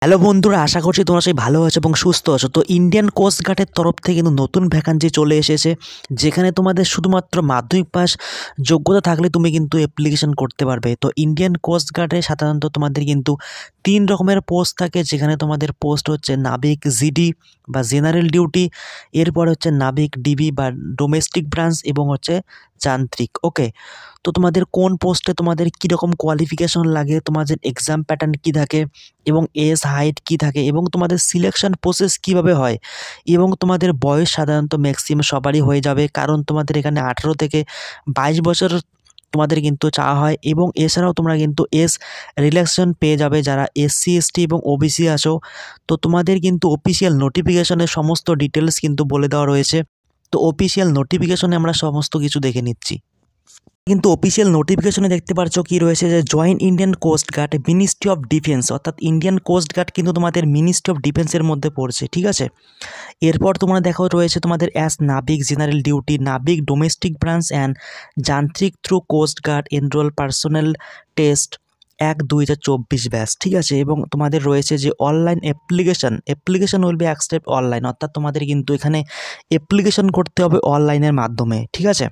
Hello বন্ধুরা, আশা করছি তোমরা সবাই ভালো আছো এবং সুস্থ আছো। তো ইন্ডিয়ান কোস্ট গার্ডের তরফ থেকে কিন্তু নতুন ভ্যাকান্সি চলে এসেছে, যেখানে তোমাদের শুধুমাত্র মাধ্যমিক পাস যোগ্যতা থাকলে তুমি কিন্তু অ্যাপ্লিকেশন করতে পারবে। তো ইন্ডিয়ান কোস্ট গার্ডে সাধারণত তোমাদের কিন্তু 3 রকমের পোস্ট থাকে, যেখানে তোমাদের পোস্ট হচ্ছে নাবিক জিডি বা জেনারেল ডিউটি, এরপর হচ্ছে নাবিক ডিবি বা ডোমেস্টিক ব্রাঞ্চ এবং হচ্ছে যান্ত্রিক। ওকে, তো তোমাদের কোন পোস্টে তোমাদের কীরকম কোয়ালিফিকেশন লাগে, তোমাদের এক্সাম প্যাটার্ন কী থাকে এবং এজ হাইট কী থাকে এবং তোমাদের সিলেকশন প্রসেস কীভাবে হয় এবং তোমাদের বয়স সাধারণত ম্যাক্সিমাম সবারই হয়ে যাবে, কারণ তোমাদের এখানে 18 থেকে 22 বছর তোমাদের কিন্তু চাওয়া হয়। এবং এছাড়াও তোমরা কিন্তু এজ রিল্যাক্সেশন পেয়ে যাবে যারা এসসি এসটি এবং ওবিসি আছো। তো তোমাদের কিন্তু অফিসিয়াল নোটিফিকেশনের সমস্ত ডিটেলস কিন্তু বলে দেওয়া রয়েছে। তো অফিসিয়াল নোটিফিকেশনে আমরা সমস্ত কিছু দেখে নিচ্ছি। কিন্তু অফিসিয়াল নোটিফিকেশনে দেখতে পাচ্ছ কি রয়েছে, যে join Indian coast guard ministry of defence, অর্থাৎ ইন্ডিয়ান কোস্ট গার্ড কিন্তু তোমাদের মিনিস্ট্রি অফ ডিফেন্সের মধ্যে পড়ছে, ঠিক আছে। এরপর তোমরা দেখো রয়েছে তোমাদের অ্যাজ নাবিক জেনারেল ডিউটি, নাবিক ডোমেস্টিক ব্রাঞ্চ অ্যান্ড যান্ত্রিক through coast guard enrol personnel test 1-2024 batch, ঠিক আছে। এবং তোমাদের রয়েছে যে online application will be accept online, অর্থাৎ তোমাদের কিন্তু এখানে অ্যাপ্লিকেশন করতে হবে অনলাইনের মাধ্যমে, ঠিক আছে।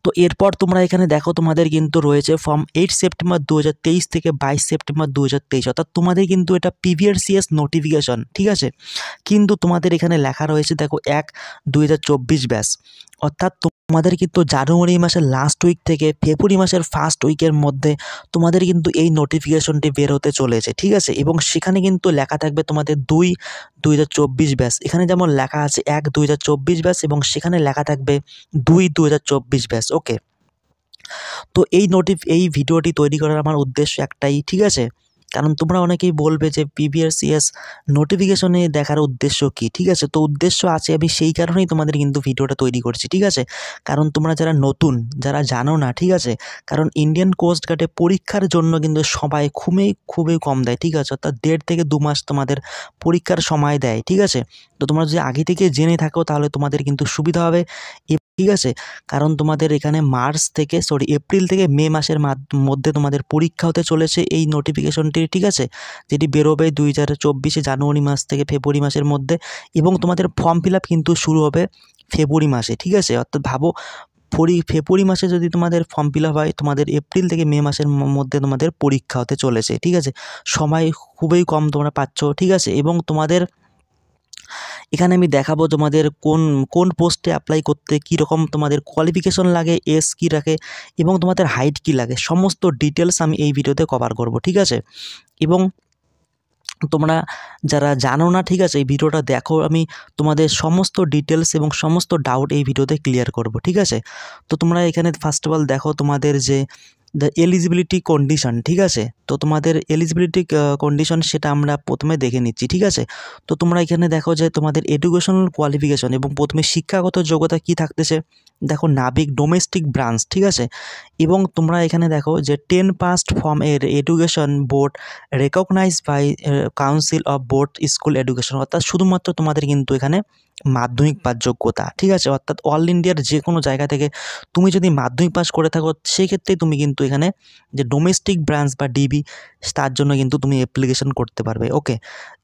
তো এরপর তোমরা এখানে দেখো তোমাদের কিন্তু রয়েছে ফর্ম 8 সেপ্টেম্বর 2023 থেকে 22 সেপ্টেম্বর 2023, অর্থাৎ তোমাদের কিন্তু এটা পিভিআরসিএস নোটিফিকেশন, ঠিক আছে। কিন্তু তোমাদের এখানে লেখা রয়েছে দেখো 1-2024 ব্যাচ, অর্থাৎ তোমাদের কিন্তু জানুয়ারি মাসের লাস্ট উইক থেকে ফেব্রুয়ারি মাসের ফার্স্ট উইকের মধ্যে তোমাদের কিন্তু এই নোটিফিকেশনটি বের হতে চলেছে, ঠিক আছে। এবং সেখানে কিন্তু লেখা থাকবে তোমাদের 2-2024 ব্যাচ, এখানে যেমন লেখা আছে 1-2024 ব্যাচ এবং সেখানে লেখা থাকবে 2-2024 ব্যাচ। ওকে, তো এই ভিডিওটি তৈরি করার আমার উদ্দেশ্য একটাই, ঠিক আছে। কারণ তোমরা অনেকেই বলবে যে পিভিআরসিএস নোটিফিকেশনে দেখার উদ্দেশ্য কী, ঠিক আছে। তো উদ্দেশ্য আছে, আমি সেই কারণেই তোমাদের কিন্তু ভিডিওটা তৈরি করছি, ঠিক আছে। কারণ তোমরা যারা নতুন, যারা জানো না, ঠিক আছে, কারণ ইন্ডিয়ান কোস্ট গার্ডে পরীক্ষার জন্য কিন্তু সময় খুবই কম দেয়, ঠিক আছে। অর্থাৎ 1.5 থেকে 2 মাস তোমাদের পরীক্ষার সময় দেয়, ঠিক আছে। তো তোমরা যদি আগে থেকে জেনে থাকো তাহলে তোমাদের কিন্তু সুবিধা হবে, ঠিক আছে। কারণ তোমাদের এখানে এপ্রিল থেকে মে মাসের মধ্যে তোমাদের পরীক্ষা হতে চলেছে এই নোটিফিকেশনটি, ঠিক আছে, যেটি বেরোবে 2024 জানুয়ারি মাস থেকে ফেব্রুয়ারি মাসের মধ্যে। এবং তোমাদের ফর্ম ফিল আপ কিন্তু শুরু হবে ফেব্রুয়ারি মাসে, ঠিক আছে। অর্থাৎ ভাবো ফেব্রুয়ারি মাসে যদি তোমাদের ফর্ম ফিল আপ হয়, তোমাদের এপ্রিল থেকে মে মাসের মধ্যে তোমাদের পরীক্ষা হতে চলেছে, ঠিক আছে। সময় খুবই কম তোমরা পাচ্ছ, ঠিক আছে। এবং তোমাদের এখানে আমি দেখাবো তোমাদের কোন পোস্টে অ্যাপ্লাই করতে কীরকম তোমাদের কোয়ালিফিকেশন লাগে, এজ কী রাখে এবং তোমাদের হাইট কী লাগে, সমস্ত ডিটেলস আমি এই ভিডিওতে কভার করব, ঠিক আছে। এবং তোমরা যারা জানো না, ঠিক আছে, এই ভিডিওটা দেখো, আমি তোমাদের সমস্ত ডিটেলস এবং সমস্ত ডাউট এই ভিডিওতে ক্লিয়ার করব, ঠিক আছে। তো তোমরা এখানে ফার্স্ট অফ অল দেখো তোমাদের যে দ্য এলিজিবিলিটি কন্ডিশন, ঠিক আছে। তো তোমাদের এলিজিবিলিটি কন্ডিশন সেটা আমরা প্রথমে দেখে নিচ্ছি, ঠিক আছে। তো তোমরা এখানে দেখো যে তোমাদের এডুকেশনাল কোয়ালিফিকেশন এবং প্রথমে শিক্ষাগত যোগ্যতা কি থাকতেছে, দেখো নাবিক ডোমেস্টিক ব্রাঞ্চ, ঠিক আছে। এবং তোমরা এখানে দেখো যে 10 পাস্ট ফ্রম এর education board recognise by council of board school education, অর্থাৎ শুধুমাত্র তোমাদের কিন্তু এখানে মাধ্যমিক পাস যোগ্যতা, ঠিক আছে। অর্থাৎ অল ইন্ডিয়ার যে কোনো জায়গা থেকে তুমি যদি মাধ্যমিক পাস করে থাকো, সেক্ষেত্রে তুমি কিন্তু এখানে যে ডোমেস্টিক ব্রাঞ্চ বা ডিবি, তার জন্য কিন্তু তুমি অ্যাপ্লিকেশন করতে পারবে। ওকে,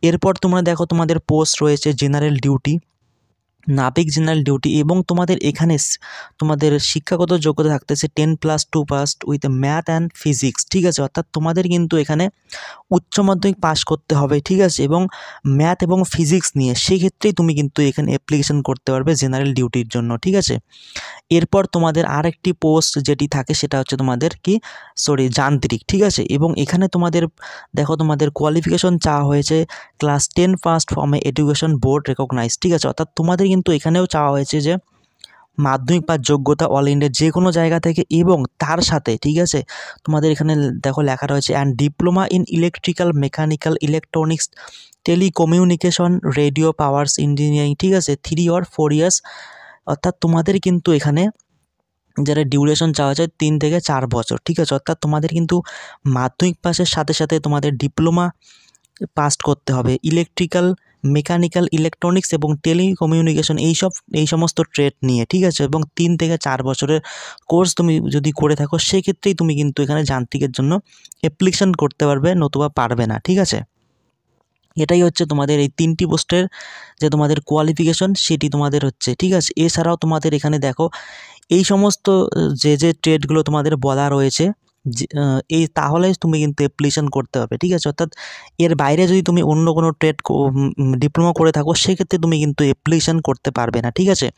এরপর তোমরা দেখো তোমাদের পোস্ট রয়েছে জেনারেল ডিউটি, নাবিক জেনারেল ডিউটি। এবং তোমাদের এখানে তোমাদের শিক্ষাগত যোগ্যতা থাকতেছে 10+2 past with math and physics, ঠিক আছে। অর্থাৎ তোমাদের কিন্তু এখানে উচ্চ মাধ্যমিক পাস করতে হবে, ঠিক আছে, এবং ম্যাথ এবং ফিজিক্স নিয়ে, সেক্ষেত্রেই তুমি কিন্তু এখানে অ্যাপ্লিকেশন করতে পারবে জেনারেল ডিউটির জন্য, ঠিক আছে। এরপর তোমাদের আরেকটি পোস্ট যেটি থাকে সেটা হচ্ছে তোমাদের যান্ত্রিক, ঠিক আছে। এবং এখানে তোমাদের দেখো তোমাদের কোয়ালিফিকেশন চাওয়া হয়েছে class 10 first form education board recognise, ঠিক আছে। অর্থাৎ তোমাদের কিন্তু এখানেও চাওয়া হয়েছে যে মাধ্যমিক পাস যোগ্যতা অল ইন্ডিয়ার যে কোনো জায়গা থেকে, এবং তার সাথে, ঠিক আছে, তোমাদের এখানে দেখো লেখা রয়েছে and diploma in electrical mechanical electronics telecommunication radio powers engineering, ঠিক আছে, 3 or 4 ইয়ার্স। অর্থাৎ তোমাদের কিন্তু এখানে যারা ডিউরেশন চাওয়া যায় 3 থেকে 4 বছর, ঠিক আছে। অর্থাৎ তোমাদের কিন্তু মাধ্যমিক পাসের সাথে সাথে তোমাদের ডিপ্লোমা পাস করতে হবে ইলেকট্রিক্যাল মেকানিক্যাল ইলেকট্রনিক্স এবং টেলিকমিউনিকেশন এই সমস্ত ট্রেড নিয়ে, ঠিক আছে। এবং 3 থেকে 4 বছরের কোর্স তুমি যদি করে থাকো, সেক্ষেত্রেই তুমি কিন্তু এখানে যান্ত্রিকের জন্য অ্যাপ্লিকেশন করতে পারবে, নতুবা পারবে না, ঠিক আছে। এটাই হচ্ছে তোমাদের এই 3টি পোস্টের যে তোমাদের কোয়ালিফিকেশন সেটি তোমাদের হচ্ছে, ঠিক আছে। এছাড়াও তোমাদের এখানে দেখো এই সমস্ত যে ট্রেডগুলো তোমাদের বলা রয়েছে এই তাহলে তুমি কিন্তু অ্যাপ্লিকেশন করতে হবে, ঠিক আছে। অর্থাৎ এর বাইরে যদি তুমি অন্য কোনো ট্রেড ডিপ্লোমা করে থাকো সেক্ষেত্রে তুমি কিন্তু অ্যাপ্লিকেশন করতে পারবে না, ঠিক আছে।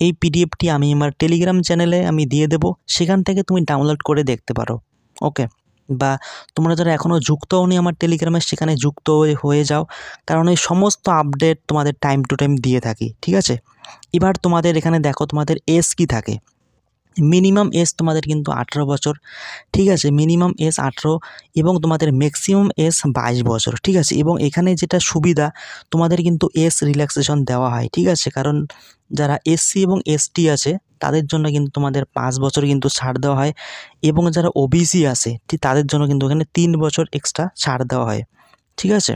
এই পিডিএফটি আমি আমার টেলিগ্রাম চ্যানেলে আমি দিয়ে দেবো, সেখান থেকে তুমি ডাউনলোড করে দেখতে পারো, ওকে। বা তোমরা যারা এখনও যুক্ত হওনি আমার টেলিগ্রামে, সেখানে যুক্ত হয়ে যাও, কারণ এই সমস্ত আপডেট তোমাদের টাইম টু টাইম দিয়ে থাকি, ঠিক আছে। এবার তোমাদের এখানে দেখো তোমাদের এজ কি থাকে। মিনিমাম এজ তোমাদের কিন্তু 18 বছর, ঠিক আছে। মিনিমাম এজ 18 এবং তোমাদের ম্যাক্সিমাম এজ 22 বছর, ঠিক আছে। এবং এখানে যেটা সুবিধা তোমাদের কিন্তু এজ রিল্যাক্সেশন দেওয়া হয়, ঠিক আছে। কারণ যারা এসসি এবং এসটি আছে তাদের জন্য কিন্তু তোমাদের 5 বছর কিন্তু ছাড় দেওয়া হয়, এবং যারা ওবিসি আছে ঠিক তাদের জন্য কিন্তু এখানে 3 বছর এক্সট্রা ছাড় দেওয়া হয়, ঠিক আছে।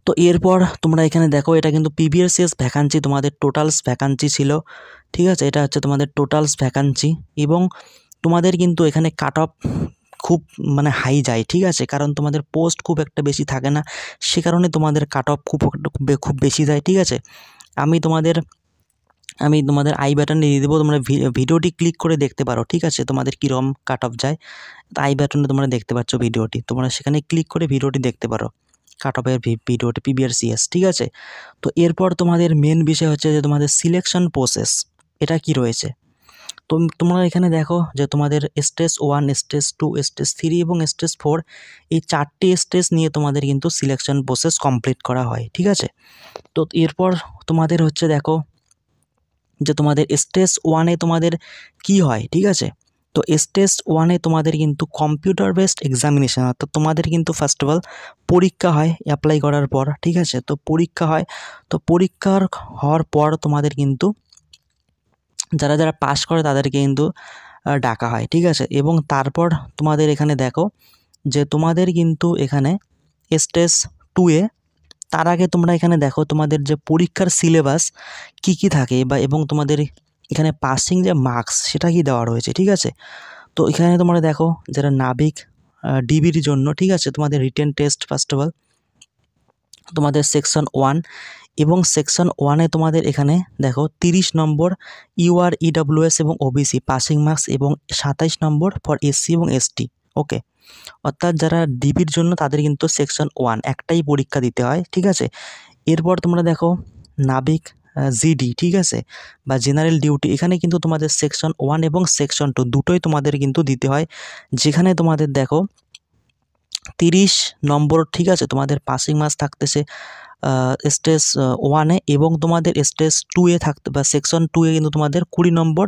তো এরপর তোমরা এখানে দেখো এটা কিন্তু প্রিভিয়াস ভ্যাকান্সি তোমাদের টোটালস ভ্যাকান্সি ছিল, ঠিক আছে। এটা হচ্ছে তোমাদের টোটালস ভ্যাকান্সি, এবং তোমাদের কিন্তু এখানে কাট অফ খুব মানে হাই যায়, ঠিক আছে। কারণ তোমাদের পোস্ট খুব একটা বেশি থাকে না, সে কারণে তোমাদের কাট অফ খুব বেশি যায়, ঠিক আছে। আমি তোমাদের আই বাটনে দিয়ে দেবো, তোমরা ভিডিওটি ক্লিক করে দেখতে পারো, ঠিক আছে। তোমাদের কীরকম কাট অফ যায় আই বাটনে তোমরা দেখতে পাচ্ছ ভিডিওটি, তোমরা সেখানে ক্লিক করে ভিডিওটি দেখতে পারো, কাট অফের ভিডিওটি প্রিভিয়াস, ঠিক আছে। তো এরপর তোমাদের মেন বিষয় হচ্ছে যে তোমাদের সিলেকশন প্রসেস এটা কি রয়েছে। তো তোমরা এখানে দেখো যে তোমাদের স্টেজ 1, স্টেজ 2, স্টেজ 3 এবং স্টেজ 4 এই 4টি স্টেজ নিয়ে তোমাদের কিন্তু সিলেকশন প্রসেস কমপ্লিট করা হয়, ঠিক আছে। তো এরপর তোমাদের হচ্ছে দেখো যে তোমাদের স্টেজ 1-এ তোমাদের কি হয়, ঠিক আছে। তো স্টেজ 1-এ তোমাদের কিন্তু কম্পিউটার বেসড এক্সামিনেশান, অর্থাৎ তোমাদের কিন্তু ফার্স্ট অফ অল পরীক্ষা হয় অ্যাপ্লাই করার পর, ঠিক আছে। তো পরীক্ষা হয়, তো পরীক্ষার হওয়ার পর তোমাদের কিন্তু যারা পাস করে তাদেরকে কিন্তু ডাকা হয়, ঠিক আছে। এবং তারপর তোমাদের এখানে দেখো যে তোমাদের কিন্তু এখানে স্টেজ 2-এ তার আগে তোমরা এখানে দেখো তোমাদের যে পরীক্ষার সিলেবাস কি থাকে এবং তোমাদের এখানে পাসিং যে মার্কস সেটা কি দেওয়া রয়েছে, ঠিক আছে। তো এখানে তোমরা দেখো যারা নাবিক ডিবির জন্য, ঠিক আছে, তোমাদের written test first of all তোমাদের সেকশন 1 এবং সেকশন 1-এ তোমাদের এখানে দেখো 30 নম্বর ইউআর ইডব্লিউএস এবং ওবিসি পাসিং মার্কস এবং 27 নম্বর ফর এসসি এবং এসটি, ওকে। অর্থাৎ যারা ডিবির জন্য তাদের কিন্তু সেকশন 1 একটাই পরীক্ষা দিতে হয়, ঠিক আছে। এরপর তোমরা দেখো নাবিক জিডি, ঠিক আছে, বা জেনারেল ডিউটি, এখানে কিন্তু তোমাদের সেকশন 1 এবং সেকশন 2 দুটোই তোমাদের কিন্তু দিতে হয়, যেখানে তোমাদের দেখো 30 নম্বর, ঠিক আছে, তোমাদের পাসিং মার্কস থাকতেছে স্টেজ 1-এ, এবং তোমাদের স্টেজ 2-এ থাকতে বা সেকশন 2-এ কিন্তু তোমাদের 20 নম্বর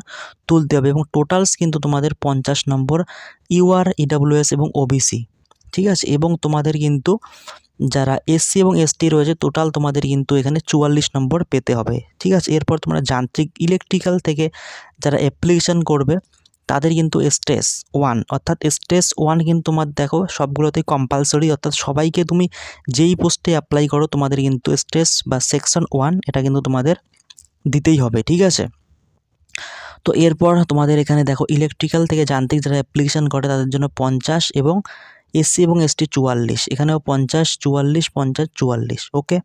তুলতে হবে, এবং টোটালস কিন্তু তোমাদের 50 নম্বর ইউআর ইডব্লিউএস এবং ওবিসি, ঠিক আছে। এবং তোমাদের কিন্তু যারা এসসি এবং এসটি রয়েছে টোটাল তোমাদের কিন্তু এখানে 44 নম্বর পেতে হবে, ঠিক আছে। এরপর তোমরা যান্ত্রিক ইলেকট্রিক্যাল থেকে যারা অ্যাপ্লিকেশন করবে তাদের কিন্তু স্টেজ 1, অর্থাৎ স্টেজ 1 কিন্তু তোমার দেখো সবগুলোতেই কম্পালসরি, অর্থাৎ সবাইকে তুমি যেই পোস্টে অ্যাপ্লাই করো তোমাদের কিন্তু স্টেজ বা সেকশন 1 এটা কিন্তু তোমাদের দিতেই হবে, ঠিক আছে। তো এরপর তোমাদের এখানে দেখো ইলেকট্রিক্যাল থেকে যান্ত্রিক যারা অ্যাপ্লিকেশন করে তাদের জন্য 50 এবং এসসি এবং এসটি 44, এখানেও 50, 44, 50, 44, ওকে।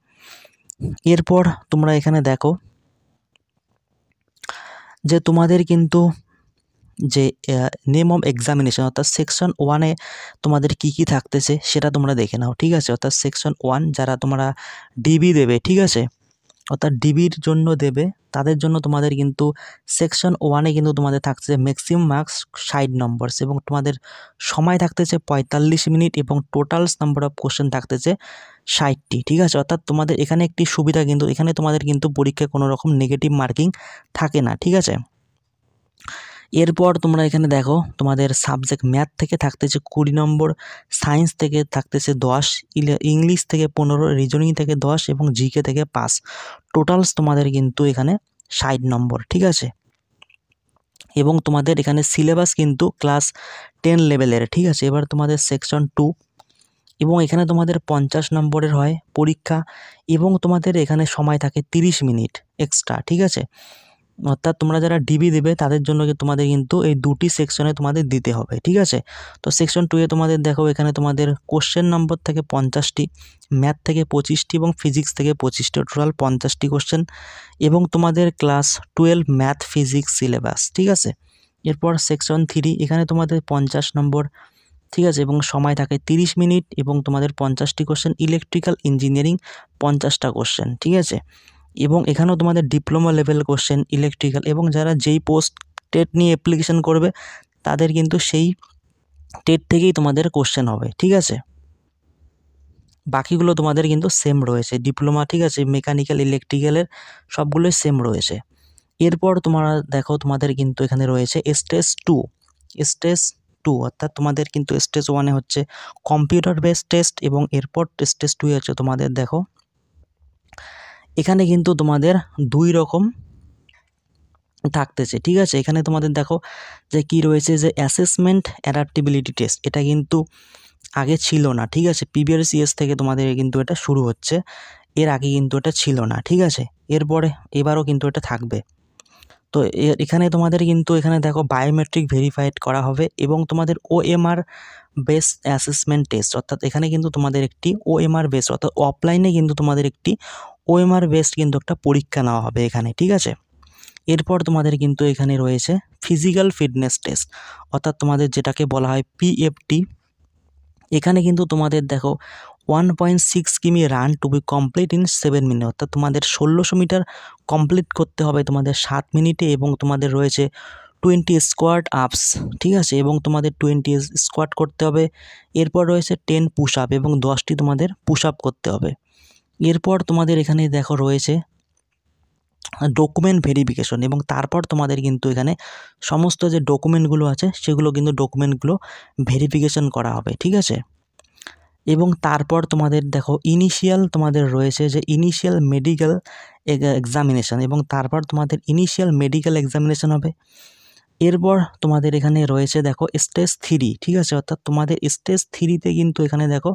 এরপর তোমরা এখানে দেখো যে তোমাদের কিন্তু যে নেম অফ এক্সামিনেশন, অর্থাৎ সেকশন 1-এ তোমাদের কি থাকতেছে সেটা তোমরা দেখে নাও, ঠিক আছে। অর্থাৎ সেকশন 1 যারা তোমরা ডিবি দেবে, ঠিক আছে, অর্থাৎ ডিবির জন্য দেবে তাদের জন্য তোমাদের কিন্তু সেকশন 1-এ কিন্তু তোমাদের থাকছে ম্যাক্সিমাম মার্কস 60 নম্বরস, এবং তোমাদের সময় থাকতেছে 45 মিনিট, এবং টোটালস নাম্বার অফ কোশ্চেন থাকতেছে 60টি, ঠিক আছে। অর্থাৎ তোমাদের এখানে একটি সুবিধা, কিন্তু এখানে তোমাদের কিন্তু পরীক্ষায় কোনো রকম নেগেটিভ মার্কিং থাকে না, ঠিক আছে। এরপর তোমরা এখানে দেখো তোমাদের সাবজেক্ট ম্যাথ থেকে থাকতেছে 20 নম্বর, সায়েন্স থেকে থাকতেছে 10, ইংলিশ থেকে 15, রিজনিং থেকে 10 এবং জিকে থেকে 5, টোটালস তোমাদের কিন্তু এখানে 60 নম্বর, ঠিক আছে। এবং তোমাদের এখানে সিলেবাস কিন্তু ক্লাস 10 লেভেলের, ঠিক আছে। এবার তোমাদের সেকশন 2, এবং এখানে তোমাদের 50 নম্বরের হয় পরীক্ষা, এবং তোমাদের এখানে সময় থাকে 30 মিনিট এক্সট্রা, ঠিক আছে। অর্থাৎ তোমরা যারা ডিবি দেবে তাদের জন্য তোমাদের কিন্তু এই দুটি সেকশনে তোমাদের দিতে হবে, ঠিক আছে। তো সেকশন 2 এ তোমাদের দেখো এখানে তোমাদের কোশ্চেন নম্বর থেকে 50টি, ম্যাথ থেকে 25টি এবং ফিজিক্স থেকে 25টি, টোটাল 50টি কোশ্চেন এবং তোমাদের ক্লাস 12 ম্যাথ ফিজিক্স সিলেবাস, ঠিক আছে। এরপর সেকশন 3 এখানে তোমাদের 50 নম্বর, ঠিক আছে, এবং সময় থাকে 30 মিনিট এবং তোমাদের 50টি কোশ্চেন, ইলেকট্রিক্যাল ইঞ্জিনিয়ারিং 50টা কোশ্চেন, ঠিক আছে। এবং এখানেও তোমাদের ডিপ্লোমা লেভেল কোশ্চেন ইলেকট্রিক্যাল, এবং যারা যেই পোস্ট টেট নিয়ে অ্যাপ্লিকেশন করবে তাদের কিন্তু সেই টেট থেকেই তোমাদের কোশ্চেন হবে, ঠিক আছে। বাকিগুলো তোমাদের কিন্তু সেম রয়েছে ডিপ্লোমা, ঠিক আছে, মেকানিক্যাল ইলেকট্রিক্যালের সবগুলোই সেম রয়েছে। এরপর তোমরা দেখো তোমাদের কিন্তু এখানে রয়েছে স্টেজ 2 অর্থাৎ তোমাদের কিন্তু স্টেজ 1-এ হচ্ছে কম্পিউটার বেসড টেস্ট এবং এরপর স্টেজ 2-এ হচ্ছে তোমাদের দেখো এখানে কিন্তু তোমাদের 2 রকম থাকতেছে, ঠিক আছে। এখানে তোমাদের দেখো যে কি রয়েছে, যে অ্যাসেসমেন্ট অ্যাডাপ্টেবিলিটি টেস্ট, এটা কিন্তু আগে ছিল না, ঠিক আছে। পিবিআরসিএস থেকে তোমাদের কিন্তু এটা শুরু হচ্ছে, এর আগে কিন্তু এটা ছিল না, ঠিক আছে। এবারও কিন্তু এটা থাকবে। তো এখানে তোমাদের কিন্তু এখানে দেখো বায়োমেট্রিক ভেরিফাইড করা হবে এবং তোমাদের ওএমআর বেসড অ্যাসেসমেন্ট টেস্ট, অর্থাৎ এখানে কিন্তু তোমাদের একটি ওএমআর বেসড, অর্থাৎ অফলাইনে কিন্তু তোমাদের একটি ওএমআর বেসড কিন্তু একটা পরীক্ষা নেওয়া হবে এখানে, ঠিক আছে। এরপর তোমাদের কিন্তু এখানে রয়েছে ফিজিক্যাল ফিটনেস টেস্ট, অর্থাৎ তোমাদের যেটাকে বলা হয় পিএফটি। এখানে কিন্তু তোমাদের দেখো 1.6 কিমি run to be complete in 7 minute, অর্থাৎ তোমাদের 1600 মিটার কমপ্লিট করতে হবে তোমাদের 7 মিনিটে এবং তোমাদের রয়েছে 20 স্কোয়াট আপস, ঠিক আছে, এবং তোমাদের 20 স্কোয়াট করতে হবে। এরপর রয়েছে 10 পুশ আপ এবং 10টি তোমাদের পুশ আপ করতে হবে। এরপর তোমাদের এখানে দেখো রয়েছে ডকুমেন্ট ভেরিফিকেশন এবং তারপর তোমাদের কিন্তু এখানে সমস্ত যে ডকুমেন্টগুলো আছে সেগুলো কিন্তু ডকুমেন্টগুলো ভেরিফিকেশন করা হবে, ঠিক আছে। এবং তারপর তোমাদের দেখো ইনিশিয়াল তোমাদের রয়েছে যে ইনিশিয়াল মেডিকেল এক্সামিনেশন এবং তারপর তোমাদের ইনিশিয়াল মেডিকেল এক্সামিনেশন হবে। এরপর তোমাদের এখানে রয়েছে দেখো স্টেজ 3, ঠিক আছে, অর্থাৎ তোমাদের স্টেজ 3-তে কিন্তু এখানে দেখো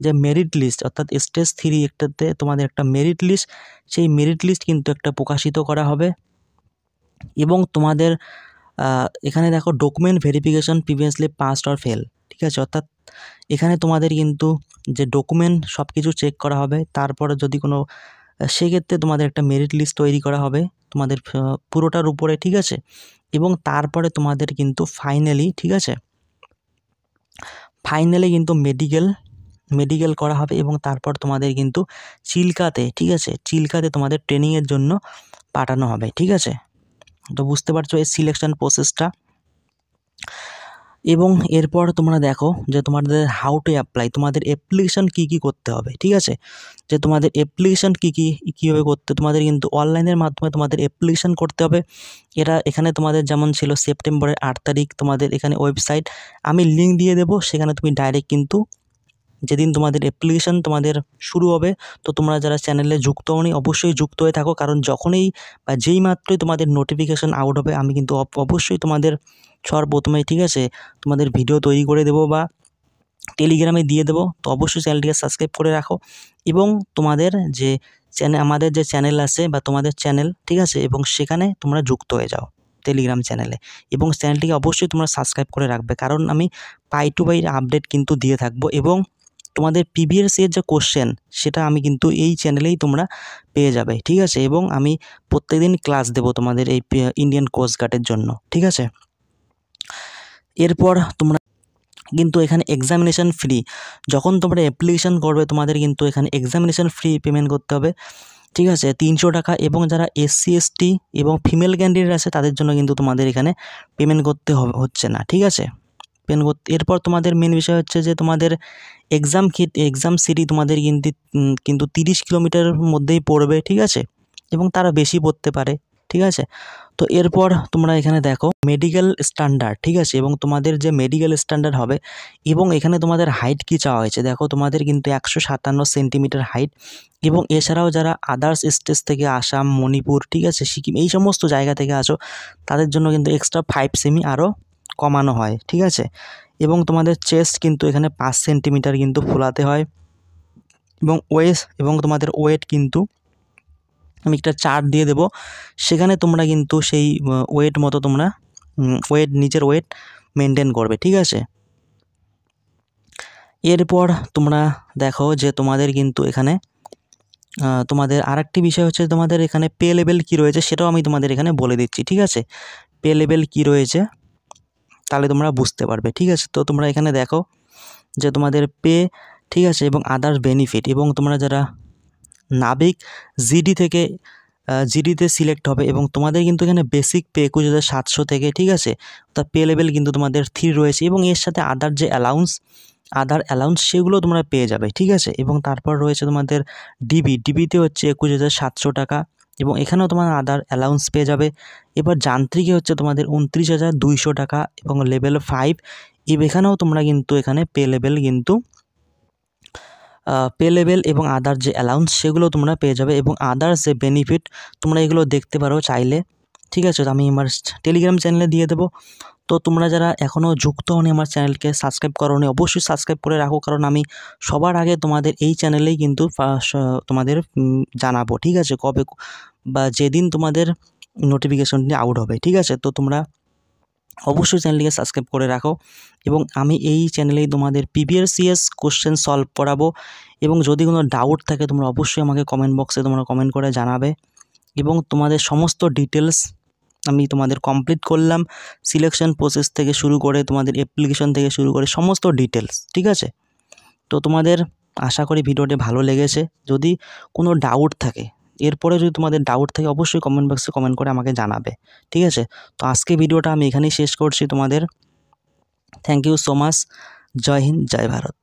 যে মেরিট লিস্ট, অর্থাৎ স্টেজ 3 একটাতে তোমাদের একটা মেরিট লিস্ট, সেই মেরিট লিস্ট কিন্তু একটা প্রকাশিত করা হবে। এবং তোমাদের এখানে দেখো document verification previously passed or fail, ঠিক আছে, অর্থাৎ এখানে তোমাদের কিন্তু যে ডকুমেন্ট সব কিছু চেক করা হবে, তারপরে যদি কোনো সেক্ষেত্রে তোমাদের একটা মেরিট লিস্ট তৈরি করা হবে তোমাদের পুরোটার উপরে, ঠিক আছে। এবং তারপরে তোমাদের কিন্তু ফাইনালি, ঠিক আছে, ফাইনালি কিন্তু মেডিকেল করা হবে এবং তারপর তোমাদের কিন্তু চিল্কাতে, ঠিক আছে, চিল্কাতে তোমাদের ট্রেনিংয়ের জন্য পাঠানো হবে, ঠিক আছে। তো বুঝতে পারছো এই সিলেকশন প্রসেসটা। এবং এরপর তোমরা দেখো যে তোমাদের হাউ টু অ্যাপ্লাই, তোমাদের অ্যাপ্লিকেশন কী কী করতে হবে, ঠিক আছে, যে তোমাদের অ্যাপ্লিকেশন কীভাবে করতে, তোমাদের কিন্তু অনলাইনের মাধ্যমে তোমাদের অ্যাপ্লিকেশন করতে হবে। এখানে তোমাদের যেমন ছিল সেপ্টেম্বরের 8 তারিখ তোমাদের এখানে ওয়েবসাইট, আমি লিঙ্ক দিয়ে দেবো, সেখানে তুমি ডাইরেক্ট কিন্তু যেদিন তোমাদের অ্যাপ্লিকেশন তোমাদের শুরু হবে, তো তোমরা যারা চ্যানেলে যুক্ত হওনি অবশ্যই যুক্ত হয়ে থাকো, কারণ যখনই বা যেই মাত্রই তোমাদের নোটিফিকেশান আউট হবে আমি কিন্তু অবশ্যই তোমাদের সর্বপ্রথমেই, ঠিক আছে, তোমাদের ভিডিও তৈরি করে দেবো বা টেলিগ্রামে দিয়ে দেবো। তো অবশ্যই চ্যানেলটিকে সাবস্ক্রাইব করে রাখো এবং তোমাদের যে আমাদের যে চ্যানেল আছে বা তোমাদের চ্যানেল, ঠিক আছে, এবং সেখানে তোমরা যুক্ত হয়ে যাও টেলিগ্রাম চ্যানেলে এবং চ্যানেলটিকে অবশ্যই তোমরা সাবস্ক্রাইব করে রাখবে, কারণ আমি পাই টু পাই আপডেট কিন্তু দিয়ে থাকবো এবং তোমাদের প্রিভিয়াস ইয়ার যে কোশ্চেন সেটা আমি কিন্তু এই চ্যানেলেই তোমরা পেয়ে যাবে, ঠিক আছে। এবং আমি প্রত্যেকদিন ক্লাস দেবো তোমাদের এই ইন্ডিয়ান কোস্ট গার্ডের জন্য, ঠিক আছে। এরপর তোমরা কিন্তু এখানে এক্সামিনেশান ফ্রি, যখন তোমরা অ্যাপ্লিকেশান করবে তোমাদের কিন্তু এখানে এক্সামিনেশান ফ্রি পেমেন্ট করতে হবে, ঠিক আছে, 300 টাকা। এবং যারা এসসি এসটি এবং ফিমেল ক্যান্ডিডেট আছে তাদের জন্য কিন্তু তোমাদের এখানে পেমেন্ট করতে হচ্ছে না, ঠিক আছে, পেমেন্ট করতে। এরপর তোমাদের মেন বিষয় হচ্ছে যে তোমাদের এক্সাম সিটি তোমাদের কিন্তু 30 কিলোমিটারের মধ্যেই পড়বে, ঠিক আছে, এবং তারা বেশি পড়তে পারে, ঠিক আছে। তো এরপর তোমরা এখানে দেখো মেডিকেল স্ট্যান্ডার্ড, ঠিক আছে, এবং তোমাদের যে মেডিকেল স্ট্যান্ডার্ড হবে এবং এখানে তোমাদের হাইট কী চাওয়া হয়েছে, দেখো তোমাদের কিন্তু 157 সেন্টিমিটার হাইট এবং এছাড়াও যারা আদার্স স্টেট থেকে আসাম, মণিপুর, ঠিক আছে, সিকিম এই সমস্ত জায়গা থেকে আসো তাদের জন্য কিন্তু এক্সট্রা 5 সেমি আরও কমানো হয়, ঠিক আছে। এবং তোমাদের চেস্ট কিন্তু এখানে 5 সেন্টিমিটার কিন্তু ফোলাতে হয় এবং তোমাদের ওয়েট কিন্তু আমি একটা চার্ট দিয়ে দেবো, সেখানে তোমরা কিন্তু সেই ওয়েট মতো তোমরা নিজের ওয়েট মেনটেন করবে, ঠিক আছে। এরপর তোমরা দেখো যে তোমাদের কিন্তু এখানে তোমাদের আরেকটি বিষয় হচ্ছে তোমাদের এখানে পে লেভেল কী রয়েছে সেটাও আমি তোমাদের এখানে বলে দিচ্ছি, ঠিক আছে। পে লেভেল কী রয়েছে তাহলে তোমরা বুঝতে পারবে, ঠিক আছে। তো তোমরা এখানে দেখো যে তোমাদের পে, ঠিক আছে, এবং আদার্স বেনিফিট, এবং তোমরা যারা নাবিক জিডি থেকে জিডিতে সিলেক্ট হবে, এবং তোমাদের কিন্তু এখানে বেসিক পে 21,700 থেকে, ঠিক আছে। তা পে লেভেল কিন্তু তোমাদের 3 রয়েছে, এবং এর সাথে আদার অ্যালাউন্স সেগুলো তোমরা পেয়ে যাবে, ঠিক আছে। এবং তারপর রয়েছে তোমাদের ডিবিতে হচ্ছে 21,700 টাকা, এবং এখানেও তোমার আদার অ্যালাউন্স পেয়ে যাবে। এবার যান্ত্রিকে হচ্ছে তোমাদের 29,200 টাকা, এবং লেভেল 5 এখানেও তোমরা কিন্তু এখানে পে লেভেল এবং আদার যে অ্যালাউন্স সেগুলো তোমরা পেয়ে যাবে, এবং আদার্স যে বেনিফিট তোমরা এগুলো দেখতে পারো চাইলে, ঠিক আছে। তো আমি আমার টেলিগ্রাম চ্যানেলে দিয়ে দেবো। তো তোমরা যারা এখনও যুক্ত হওনি আমার চ্যানেলকে সাবস্ক্রাইব করোনি, অবশ্যই সাবস্ক্রাইব করে রাখো, কারণ আমি সবার আগে তোমাদের এই চ্যানেলেই কিন্তু তোমাদের জানাবো, ঠিক আছে, কবে বা যেদিন তোমাদের নোটিফিকেশনটি আউট হবে, ঠিক আছে। তো তোমরা অবশ্যই চ্যানেলটিকে সাবস্ক্রাইব করে রাখো, এবং আমি এই চ্যানেলেই তোমাদের PBRCS কোশ্চেন সলভ করাবো, এবং যদি কোনো ডাউট থাকে তোমরা অবশ্যই আমাকে কমেন্ট বক্সে তোমরা কমেন্ট করে জানাবে, এবং তোমাদের সমস্ত ডিটেলস আমি তোমাদের কমপ্লিট করলাম, সিলেকশন প্রসেস থেকে শুরু করে তোমাদের অ্যাপ্লিকেশন থেকে শুরু করে সমস্ত ডিটেলস, ঠিক আছে। তো তোমাদের আশা করি ভিডিওটি ভালো লেগেছে। যদি কোনো ডাউট থাকে, এরপরে যদি তোমাদের ডাউট থাকে অবশ্যই কমেন্ট বক্সে কমেন্ট করে আমাকে জানাবে, ঠিক আছে। তো আজকে ভিডিওটা আমি এখানেই শেষ করছি তোমাদের। Thank you so much. জয় হিন্দ, জয় ভারত।